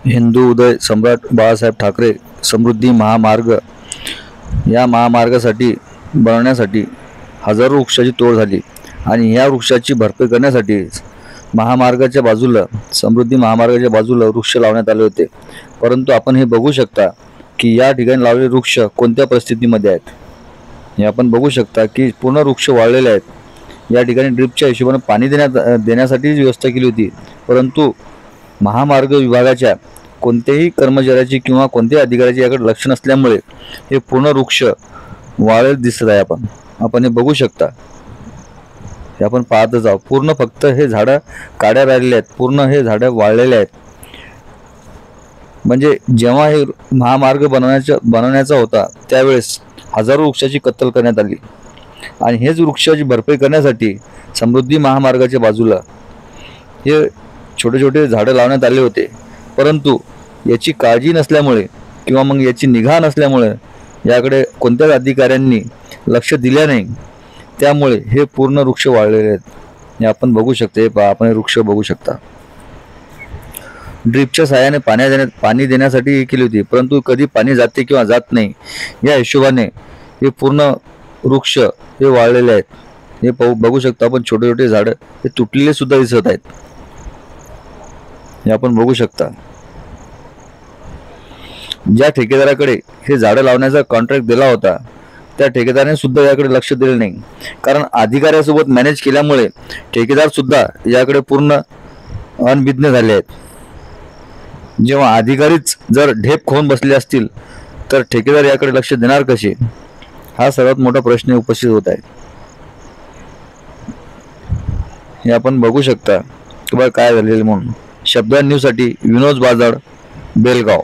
हिंदू उदय सम्राट बाळासाहेब ठाकरे समृद्धी महामार्ग या महामार्गासाठी बनवण्यासाठी हजारो वृक्षाची तोड झाली आणि या वृक्षाची भरपाई करण्यासाठी महामार्गाच्या बाजूला समृद्धी महामार्गाच्या बाजूला वृक्ष लावण्यात आले होते. परंतु आपण हे बघू शकता की या ठिकाणी लावलेले वृक्ष कोणत्या परिस्थितीमध्ये आहेत. हे आपण बघू शकता की पूर्ण वृक्ष वाळलेले आहेत. या ठिकाणी ड्रिपच्या हिशोबाने पाणी देण्यासाठी व्यवस्था केली होती, परंतु महामार्ग विभागाच्या कोणत्याही कर्मचाऱ्याची किंवा कोणत्याही अधिकाऱ्याची याकडे लक्ष नसल्यामुळे हे पूर्ण वृक्ष वाळलेले दिसत आहे. आपण हे बघू शकता. हे आपण पाहतच आहोत. पूर्ण फक्त हे झाडं काड्या राहिलेल्या आहेत, पूर्ण हे झाडं वाळलेले आहेत. म्हणजे जेव्हा हे महामार्ग बनवण्याचा होता त्यावेळेस हजारो वृक्षाची कत्तल करण्यात आली आणि हेच वृक्षाची भरपाई करण्यासाठी समृद्धी महामार्गाच्या बाजूला हे छोटे छोटे झाडं लावण्यात आले होते. परंतु याची काळजी नसल्यामुळे किंवा मग याची निगा नसल्यामुळे याकडे कोणत्याच अधिकाऱ्यांनी लक्ष दिले नाही, त्यामुळे हे पूर्ण वृक्ष वाळलेले आहेत. हे आपण बघू शकता. हे पहा, आपण हे वृक्ष बघू शकता. ड्रिपच्या सहाय्याने पाणी देण्यासाठी केली होती, परंतु कधी पाणी जाते किंवा जात नाही. या हिशोबाने हे पूर्ण वृक्ष हे वाळलेले आहेत. हे बघू शकता आपण. छोटे छोटे झाडं हे तुटलेले सुद्धा दिसत आहेत. हे आपण बघू शकता. ज्या ठेकेदाराकडे हे झाडं लावण्याचा कॉन्ट्रॅक्ट दिला होता त्या ठेकेदाराने सुद्धा याकडे लक्ष दिले नाही, कारण अधिकाऱ्यासोबत मॅनेज केल्यामुळे ठेकेदार सुद्धा याकडे पूर्ण अनभिज्ञ झाले आहेत. जेव्हा अधिकारीच जर ढेप खाऊन बसले असतील तर ठेकेदार याकडे लक्ष देणार कसे, हा सर्वात मोठा प्रश्न उपस्थित होत आहे. हे आपण बघू शकता की बघा काय झालेलं म्हणून. शब्द न्यूजसाठी विनोद बाजाड, बेलगाव.